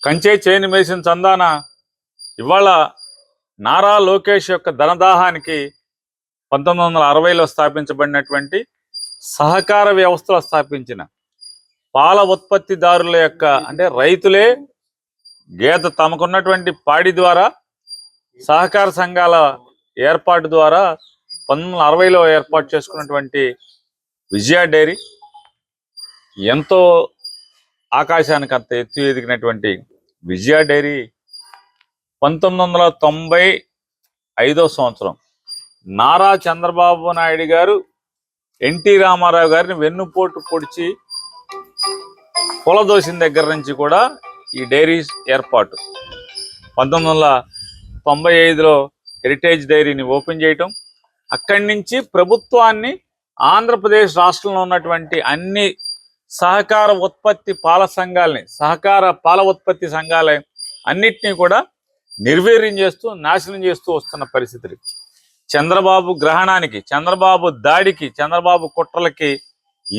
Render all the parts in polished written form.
కంచే చేని మేసిన చందాన ఇవాళ నారా లోకేష్ యొక్క ధనదాహానికి 1960లో స్థాపించబడినటువంటి సహకార వ్యవస్థలో స్థాపించిన పాల ఉత్పత్తిదారుల యొక్క అంటే రైతులే గేదె తమకున్నటువంటి పాడి ద్వారా సహకార సంఘాల ఏర్పాటు ద్వారా 1960లో ఏర్పాటు చేసుకున్నటువంటి విజయ డైరీ ఎంతో ఆకాశానికి అంత ఎత్తు ఎదిగినటువంటి విజయ డైరీ 1995 సంవత్సరం నారా చంద్రబాబు నాయుడు గారు ఎన్టీ రామారావు గారిని వెన్నుపోటు పొడిచి కులదోసిన దగ్గర నుంచి కూడా ఈ డైరీ ఏర్పాటు 1995లో హెరిటేజ్ డైరీని ఓపెన్ చేయటం, అక్కడి నుంచి ప్రభుత్వాన్ని ఆంధ్రప్రదేశ్ రాష్ట్రంలో ఉన్నటువంటి అన్ని సహకార ఉత్పత్తి పాల సంఘాలని సహకార పాల ఉత్పత్తి సంఘాల అన్నిటినీ కూడా నిర్వీర్యం చేస్తూ నాశనం చేస్తూ వస్తున్న పరిస్థితులు. చంద్రబాబు గ్రహణానికి, చంద్రబాబు దాడికి, చంద్రబాబు కుట్రలకి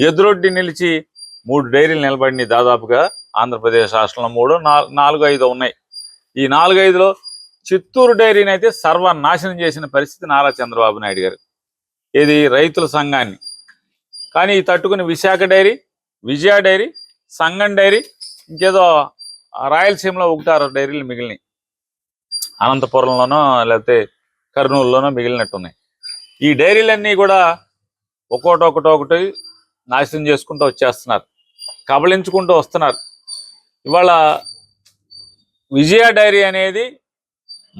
ఎదురొడ్డి నిలిచి 3 డైరీలు నిలబడినాయి. దాదాపుగా ఆంధ్రప్రదేశ్ రాష్ట్రంలో 3, 4, 5 ఉన్నాయి. ఈ 4, 5లో చిత్తూరు డైరీని అయితే సర్వనాశనం చేసిన పరిస్థితి నారా చంద్రబాబు నాయుడు గారు, ఇది రైతుల సంఘాన్ని. కానీ ఈ తట్టుకుని విశాఖ డైరీ, విజయ డైరీ, సంగం డైరీ, ఇంకేదో రాయలసీమలో 1-6 డైరీలు మిగిలినాయి. అనంతపురంలోనో లేకపోతే కర్నూలులోనో మిగిలినట్టున్నాయి. ఈ డైరీలన్నీ కూడా ఒక్కొక్కటి నాశనం చేసుకుంటూ వచ్చేస్తున్నారు, కబళించుకుంటూ వస్తున్నారు. ఇవాళ విజయ డైరీ అనేది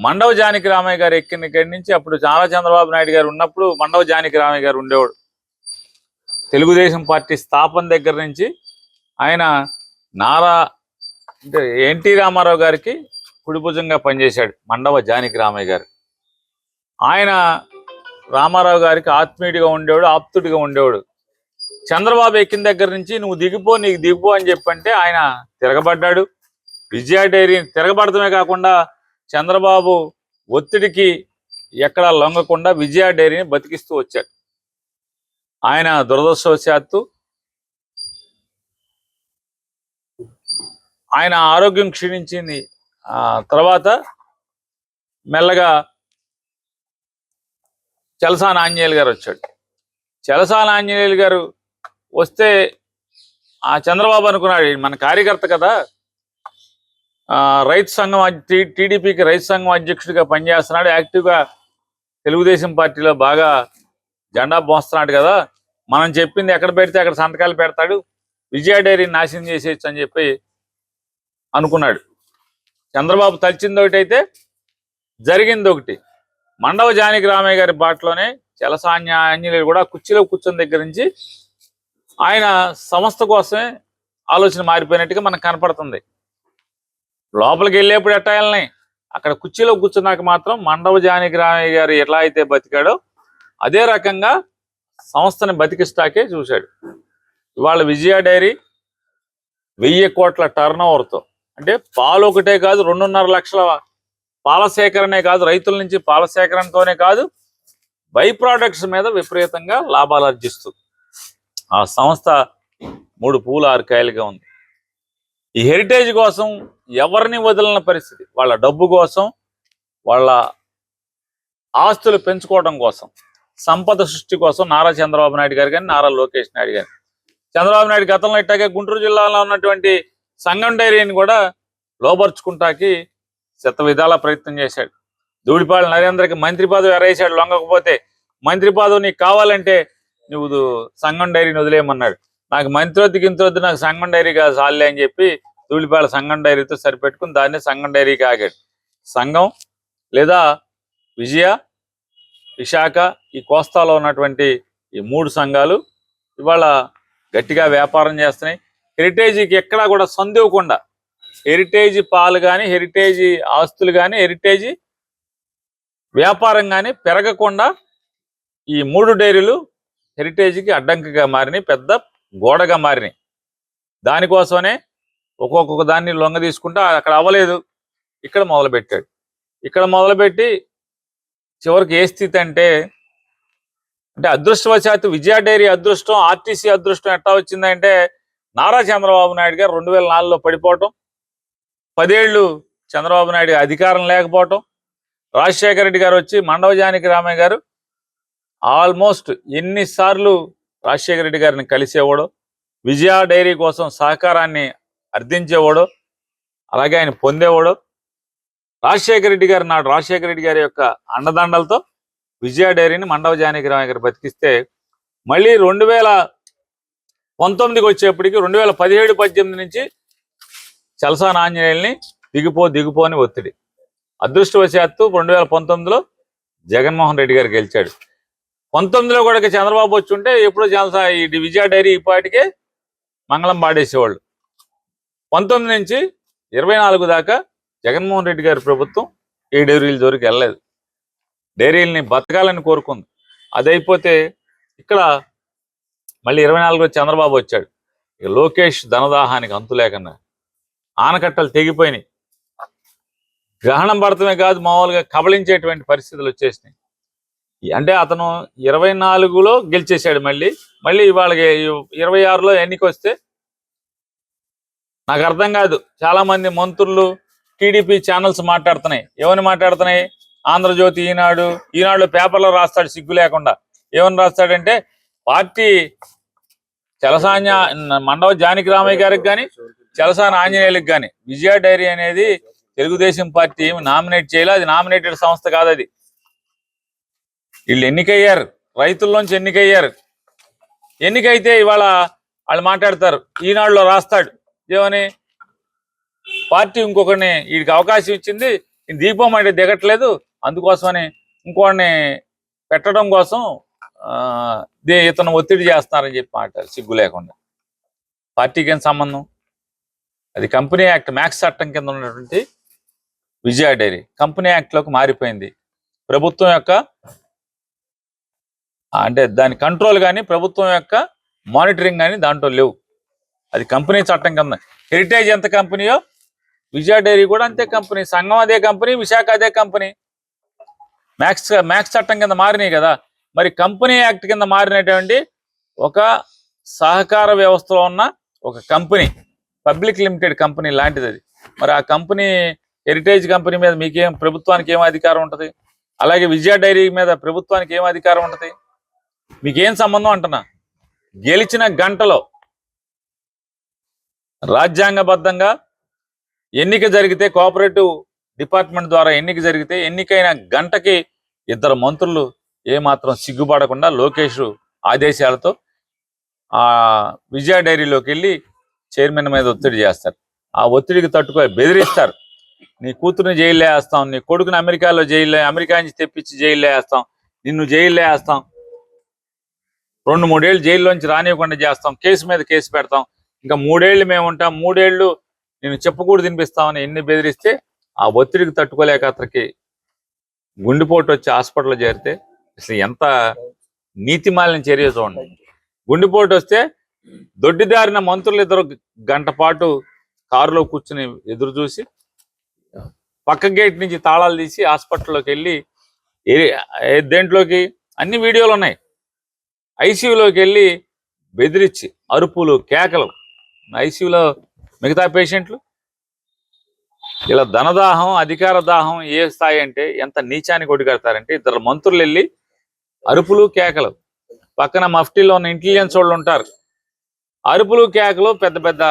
మండవ జానకి రామయ్య గారు ఎక్కిన ఇక్కడి నుంచి, అప్పుడు నారా చంద్రబాబు నాయుడు గారు ఉన్నప్పుడు మండవ జానకి రామయ్య గారు ఉండేవాడు. తెలుగుదేశం పార్టీ స్థాపన దగ్గర నుంచి ఆయన అంటే ఎన్టీ రామారావు గారికి కుడిభుజంగా పనిచేశాడు మండవ జానకి రామయ్య గారు. ఆయన రామారావు గారికి ఆత్మీయుడిగా ఉండేవాడు, ఆప్తుడిగా ఉండేవాడు. చంద్రబాబు ఎక్కిన దగ్గర నుంచి నువ్వు దిగిపో, నీకు దిగిపో అని చెప్పంటే ఆయన తిరగబడ్డాడు. విజయ డైరీని తిరగబడటమే కాకుండా చంద్రబాబు ఒత్తిడికి ఎక్కడా లొంగకుండా విజయ డైరీని బతికిస్తూ వచ్చాడు. ఆయన దురదృష్టవశాత్తు ఆయన ఆరోగ్యం క్షీణించింది. తర్వాత మెల్లగా చలసాని ఆంజనేయులు గారు వచ్చాడు. చలసాని ఆంజనేయులు గారు వస్తే ఆ చంద్రబాబు అనుకున్నాడు, మన కార్యకర్త కదా, రైతు సంఘం టీడీపీకి రైతు సంఘం అధ్యక్షుడిగా పనిచేస్తున్నాడు, యాక్టివ్గా తెలుగుదేశం పార్టీలో బాగా జెండా మోస్తున్నాడు కదా, మనం చెప్పింది ఎక్కడ పెడితే అక్కడ సంతకాలు పెడతాడు, విజయ డైరీని నాశనం చేసేయచ్చు అని చెప్పి అనుకున్నాడు. చంద్రబాబు తలిచింది ఒకటైతే జరిగింది ఒకటి. మండవ జానకి రామయ్య గారి బాటలోనే చలసాని ఆంజనేయులు కూడా కుర్చీలో కూర్చొని దగ్గర నుంచి ఆయన సంస్థ కోసమే ఆలోచన మారిపోయినట్టుగా మనకు కనపడుతుంది. లోపలికి వెళ్ళేప్పుడు ఎట్టాయాలని అక్కడ కుర్చీలో కూర్చున్నాక మాత్రం మండవ జానకి రామయ్య గారు ఎట్లా అయితే బతికాడో అదే రకంగా సంస్థని బతికిస్తాకే చూశాడు. ఇవాళ విజయ డైరీ 1000 కోట్ల టర్నోవర్తో, అంటే పాలు ఒకటే కాదు, 2.5 లక్షల పాల సేకరణే కాదు, రైతుల నుంచి పాల సేకరణతోనే కాదు, బై ప్రోడక్ట్స్ మీద విపరీతంగా లాభాలు ఆర్జిస్తుంది. ఆ సంస్థ 3 పూలు 6 కాయలుగా ఉంది. ఈ హెరిటేజ్ కోసం ఎవరిని వదిలిన పరిస్థితి, వాళ్ళ డబ్బు కోసం, వాళ్ళ ఆస్తులు పెంచుకోవడం కోసం, సంపద సృష్టి కోసం నారా చంద్రబాబు నాయుడు గారు కానీ, నారా లోకేష్ నాయుడు గారు. చంద్రబాబు నాయుడు గతంలో ఇట్టాగే గుంటూరు జిల్లాలో ఉన్నటువంటి సంగం డైరీని కూడా లోపరుచుకుంటాకి శత విధాల ప్రయత్నం చేశాడు. దూడిపాళ నరేంద్రకి మంత్రి పదవి ఎరేసాడు, లొంగకపోతే మంత్రి పదవి నీకు కావాలంటే నువ్వు సంగం డైరీని వదిలేయమన్నాడు. నాకు మంత్రి గింతొద్దు, నాకు సంగం డైరీ కాదు చాలే అని చెప్పి దూడిపాళ సంగం డైరీతో సరిపెట్టుకుని దాన్ని సంగం డైరీకి ఆగాడు. సంఘం లేదా విజయ, విశాఖ, ఈ కోస్తాలో ఉన్నటువంటి ఈ 3 సంఘాలు ఇవాళ గట్టిగా వ్యాపారం చేస్తున్నాయి. హెరిటేజీకి ఎక్కడా కూడా సందేవకుండా, హెరిటేజ్ పాలు కానీ, హెరిటేజ్ ఆస్తులు కానీ, హెరిటేజ్ వ్యాపారం కానీ పెరగకుండా ఈ 3 డైరీలు హెరిటేజ్కి అడ్డంకిగా మారినాయి, పెద్ద గోడగా మారినాయి. దానికోసమనే ఒక్కొక్క దాన్ని లొంగ తీసుకుంటా అక్కడ అవ్వలేదు, ఇక్కడ మొదలుపెట్టాడు. ఇక్కడ మొదలుపెట్టి చివరికి ఏ స్థితి అంటే అదృష్టవశాత్తు విజయ డైరీ అదృష్టం, ఆర్టీసీ అదృష్టం ఎట్లా వచ్చిందంటే నారా చంద్రబాబు నాయుడు గారు 2004లో పడిపోవటం, 10 ఏళ్ళు చంద్రబాబు నాయుడు అధికారం లేకపోవటం, రాజశేఖర రెడ్డి గారు వచ్చి మండవ జానకి రామయ్య గారు ఆల్మోస్ట్ ఎన్నిసార్లు రాజశేఖర రెడ్డి గారిని కలిసేవాడో, విజయ డైరీ కోసం సహకారాన్ని అర్థించేవాడో, అలాగే ఆయన పొందేవాడో. రాజశేఖర రెడ్డి గారు నాడు రాజశేఖర రెడ్డి గారి యొక్క అండదండలతో విజయ డైరీని మండవ జానకి రామయ్య గారు బతికిస్తే, మళ్ళీ 2019కి వచ్చేప్పటికి 2017-18 నుంచి చలసాని ఆంజనేయుల్ని దిగిపో అని ఒత్తిడి. అదృష్టవశాత్తు 2019లో జగన్మోహన్ రెడ్డి గారు గెలిచాడు. 19లో కూడా చంద్రబాబు వచ్చి ఉంటే ఎప్పుడో ఇది విజయ డైరీ ఈ పాటికే మంగళం పాడేసేవాళ్ళు. 19 నుంచి 24 దాకా జగన్మోహన్ రెడ్డి గారి ప్రభుత్వం ఏ డైరీల జోలికి వెళ్ళలేదు. డైరీలని బతకాలని కోరుకుంది. అదైపోతే ఇక్కడ మళ్ళీ 24లో చంద్రబాబు వచ్చాడు. ఇక లోకేష్ ధనదాహానికి అంతు లేకుండా ఆనకట్టలు తెగిపోయినాయి. గ్రహణం పడటమే కాదు, మామూలుగా కబళించేటువంటి పరిస్థితులు వచ్చేసినాయి. అంటే అతను 24లో గెలిచేశాడు. మళ్ళీ ఇవాళకి 26లో ఎన్నిక వస్తే నాకు అర్థం కాదు. చాలా మంది మంత్రులు టీడీపీ ఛానల్స్ మాట్లాడుతున్నాయి. ఏమని మాట్లాడుతున్నాయి? ఆంధ్రజ్యోతి, ఈనాడులో పేపర్లో రాస్తాడు సిగ్గు లేకుండా. ఏమని రాస్తాడంటే, పార్టీ మండవ జానకి రామయ్య గారికి కానీ, చలసాని ఆంజనేయులకు కానీ విజయ డైరీ అనేది తెలుగుదేశం పార్టీ ఏమి నామినేట్ చేయాలి. అది నామినేటెడ్ సంస్థ కాదు. అది వీళ్ళు ఎన్నికయ్యారు, రైతుల్లోంచి ఎన్నికయ్యారు. ఎన్నికైతే ఇవాళ వాళ్ళు మాట్లాడతారు. ఈనాడులో రాస్తాడు ఏమని, పార్టీ ఇంకొకరిని వీడికి అవకాశం ఇచ్చింది, దీపం అంటే దిగట్లేదు, అందుకోసమని ఇంకోడిని పెట్టడం కోసం ఇతను ఒత్తిడి చేస్తున్నారని చెప్పి మాట్లాడారు సిగ్గు లేకుండా. పార్టీకి ఏం సంబంధం? అది కంపెనీ యాక్ట్ మ్యాక్స్ చట్టం కింద ఉన్నటువంటి విజయ డైరీ కంపెనీ యాక్ట్లోకి మారిపోయింది. ప్రభుత్వం యొక్క అంటే దాని కంట్రోల్ కానీ, ప్రభుత్వం యొక్క మానిటరింగ్ కానీ దాంట్లో లేవు. అది కంపెనీ చట్టం కింద. హెరిటేజ్ ఎంత కంపెనీయో విజయ డైరీ కూడా అంతే కంపెనీ. సంఘం అదే కంపెనీ, విశాఖ అదే కంపెనీ. మ్యాక్స్ చట్టం కింద మారినాయి కదా. మరి కంపెనీ యాక్ట్ కింద మారినటువంటి ఒక సహకార వ్యవస్థలో ఉన్న ఒక కంపెనీ, పబ్లిక్ లిమిటెడ్ కంపెనీ లాంటిది అది. మరి ఆ కంపెనీ హెరిటేజ్ కంపెనీ మీద ప్రభుత్వానికి ఏం అధికారం ఉంటుంది? అలాగే విజయ డైరీ మీద ప్రభుత్వానికి ఏం అధికారం ఉంటుంది? మీకేం సంబంధం అంటున్నా? గెలిచిన గంటలో రాజ్యాంగబద్ధంగా ఎన్నిక జరిగితే, కోఆపరేటివ్ డిపార్ట్మెంట్ ద్వారా ఎన్నిక జరిగితే, ఎన్నికైన గంటకి 2 మంత్రులు ఏమాత్రం సిగ్గుపడకుండా లోకేష్ ఆదేశాలతో ఆ విజయ డైరీలోకి వెళ్ళి చైర్మన్ మీద ఒత్తిడి చేస్తారు. ఆ ఒత్తిడికి తట్టుకొని బెదిరిస్తారు. నీ కూతురుని జైల్లో వేస్తాం, నీ కొడుకుని అమెరికా నుంచి తెప్పించి జైల్లో వేస్తాం, నిన్ను జైల్లో వేస్తాం, 2-3 ఏళ్ళు జైల్లోంచి రానివ్వకుండా చేస్తాం, కేసు మీద కేసు పెడతాం, ఇంకా 3 ఏళ్ళు మేము ఉంటాం, 3 ఏళ్ళు నేను చెప్పకూడదు తినిపిస్తామని ఎన్ని బెదిరిస్తే, ఆ ఒత్తిడికి తట్టుకోలేక అతనికి గుండెపోటు వచ్చి హాస్పిటల్లో చేరితే అసలు ఎంత నీతిమాలిన చర్య చూడండి. గుండెపోటు వస్తే దొడ్డిదారిన మంత్రులు 2 గంట పాటు కారులో కూర్చుని ఎదురు చూసి పక్క గేట్ నుంచి తాళాలు తీసి హాస్పిటల్లోకి వెళ్ళి దేంట్లోకి అన్ని వీడియోలు ఉన్నాయి. ఐసీయూలోకి వెళ్ళి బెదిరించి అరుపులు, కేకలు. ఐసీయూలో మిగతా పేషెంట్లు. ఇలా ధనదాహం, అధికార దాహం ఏ స్థాయి అంటే ఎంత నీచానికి ఒడిగడతారంటే, 2 మంత్రులు వెళ్ళి అరుపులు, కేకలు. పక్కన మఫ్టీలో ఉన్న ఇంటెలిజెన్స్ వాళ్ళు ఉంటారు. అరుపులు, కేకలు, పెద్ద పెద్ద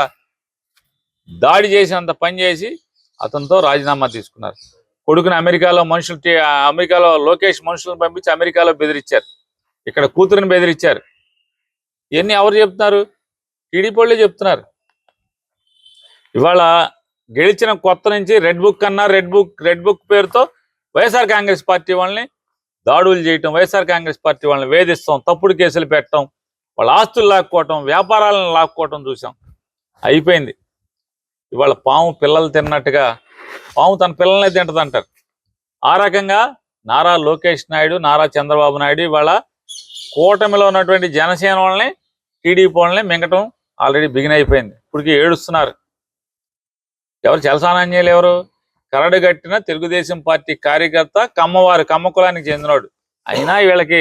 దాడి చేసినంత పని చేసి అతనితో రాజీనామా తీసుకున్నారు. కొడుకుని అమెరికాలో లోకేష్ మనుషులను పంపించి అమెరికాలో బెదిరించారు. ఇక్కడ కూతురుని బెదిరించారు. ఇవన్నీ ఎవరు చెప్తున్నారు? టీడీపీ వాళ్ళే చెప్తున్నారు. ఇవాళ గెలిచిన కొత్త నుంచి రెడ్ బుక్ పేరుతో వైఎస్ఆర్ కాంగ్రెస్ పార్టీ వాళ్ళని దాడులు చేయటం, వైఎస్ఆర్ కాంగ్రెస్ పార్టీ వాళ్ళని వేధిస్తాం, తప్పుడు కేసులు పెట్టడం, వాళ్ళ ఆస్తులు లాక్కోవటం, వ్యాపారాలను లాక్కోవటం చూసాం. అయిపోయింది. ఇవాళ పాము పిల్లలు తిన్నట్టుగా పాము తన పిల్లల్నే తింటదంటారు. ఆ రకంగా నారా లోకేష్ నాయుడు, నారా చంద్రబాబు నాయుడు ఇవాళ కూటమిలో ఉన్నటువంటి జనసేన వాళ్ళని, టీడీపీ వాళ్ళని మింగటం ఆల్రెడీ బిగిన్ అయిపోయింది. ఇప్పటికీ ఏడుస్తున్నారు. ఎవరు? చలసాని ఆంజనేయులు ఎవరు? కరడుగట్టిన తెలుగుదేశం పార్టీ కార్యకర్త, కమ్మ కులానికి చెందినవాడు. అయినా వీళ్ళకి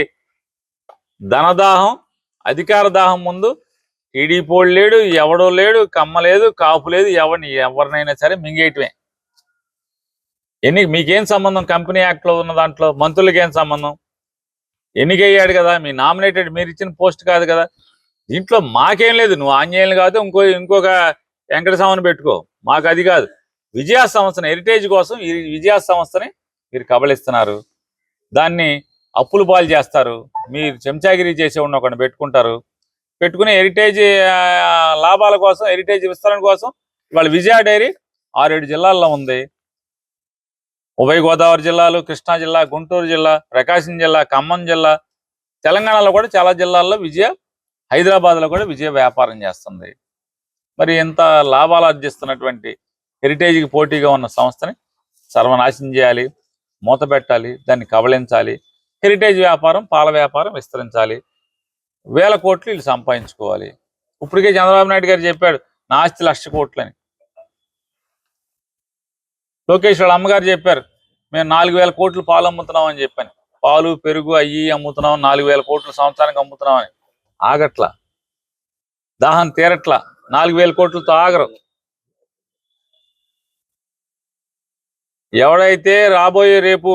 ధనదాహం, అధికార దాహం ముందు టీడీపీ వాడు లేడు, ఎవడో లేడు, కమ్మ లేదు, కాపు లేదు, ఎవరినైనా సరే మింగేయటమే. మీకేం సంబంధం? కంపెనీ యాక్ట్ లో ఉన్న దాంట్లో మంత్రులకి ఏం సంబంధం? ఎన్నికయ్యాడు కదా, మీ నామినేటెడ్, మీరు ఇచ్చిన పోస్ట్ కాదు కదా. దీంట్లో మాకేం లేదు. నువ్వు ఆంజనేయులు కాదు, ఇంకొక వెంకటస్వామిని పెట్టుకో, మాకు అది కాదు. విజయ సంస్థని, హెరిటేజ్ కోసం ఈ విజయ సంస్థని మీరు కబళిస్తున్నారు. దాన్ని అప్పులు పాలు చేస్తారు. మీరు చెంచాగిరి చేసే ఒకరిని పెట్టుకుని హెరిటేజ్ లాభాల కోసం, హెరిటేజ్ విస్తరణ కోసం ఇవాళ విజయ డైరీ 6-7 జిల్లాల్లో ఉంది. ఉభయ గోదావరి జిల్లాలు, కృష్ణా జిల్లా, గుంటూరు జిల్లా, ప్రకాశం జిల్లా, ఖమ్మం జిల్లా, తెలంగాణలో కూడా చాలా జిల్లాల్లో విజయ, హైదరాబాద్లో కూడా విజయ వ్యాపారం చేస్తుంది. మరి ఇంత లాభాలు ఆర్జిస్తున్నటువంటి హెరిటేజ్కి పోటీగా ఉన్న సంస్థని సర్వనాశనం చేయాలి, మూత పెట్టాలి, దాన్ని కబళించాలి. హెరిటేజ్ వ్యాపారం, పాల వ్యాపారం విస్తరించాలి. 1000 కోట్లు వీళ్ళు సంపాదించుకోవాలి. ఇప్పటికే చంద్రబాబు నాయుడు గారు చెప్పాడు, నా ఆస్తి 1,00,000 కోట్లని. లోకేష్ వాళ్ళ అమ్మగారు చెప్పారు, మేము 4,000 కోట్లు పాలు అమ్ముతున్నాం అని చెప్పాను. పాలు, పెరుగు అయ్యి అమ్ముతున్నాం, 4,000 కోట్లు సంవత్సరానికి అమ్ముతున్నామని. ఆగట్లా, దాహం తీరట్లా, 4,000 కోట్లతో ఆగరు. ఎవడైతే రాబోయే రేపు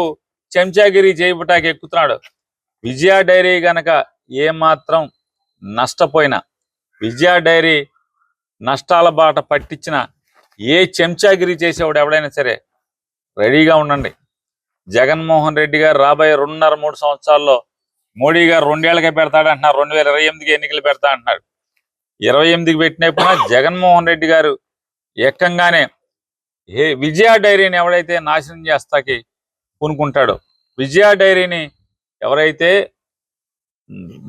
చెంచాగిరి చేయబటాకి ఎక్కుతున్నాడు, విజయ డైరీ గనక ఏమాత్రం నష్టపోయినా, విజయ డైరీ నష్టాల బాట పట్టించిన ఏ చెంచాగిరి చేసేవాడు ఎవడైనా సరే రెడీగా ఉండండి. జగన్మోహన్ రెడ్డి గారు రాబోయే 2.5-3 సంవత్సరాల్లో మోడీ గారు 2 ఏళ్ళకే పెడతాడు అంటున్నారు, 2028కి ఎన్నికలు పెడతా అంటున్నాడు. 28కి పెట్టినప్పుడు జగన్మోహన్ రెడ్డి గారు ఏకంగానే విజయ డైరీని ఎవడైతే నాశనం చేస్తాకి పూనుకుంటాడో, విజయ డైరీని ఎవరైతే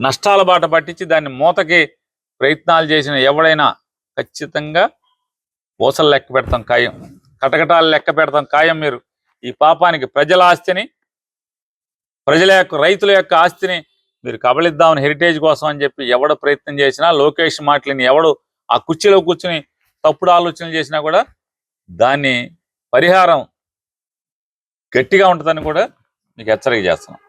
నష్టాల బాట పట్టించి దాన్ని మూతకి ప్రయత్నాలు చేసిన ఎవడైనా ఖచ్చితంగా ఊసలు లెక్క పెడతాం ఖాయం, కటకటాలు లెక్క పెడతాం ఖాయం. మీరు ఈ పాపానికి ప్రజల ఆస్తిని, ప్రజల యొక్క, రైతుల యొక్క ఆస్తిని మీరు కబళిద్దామని హెరిటేజ్ కోసం అని చెప్పి ఎవడు ప్రయత్నం చేసినా, లోకేష్ మాటలని ఎవడు ఆ కుర్చీలో కూర్చుని తప్పుడు ఆలోచనలు చేసినా కూడా దాన్ని పరిహారం గట్టిగా ఉంటుందని కూడా మీకు హెచ్చరిక చేస్తున్నాం.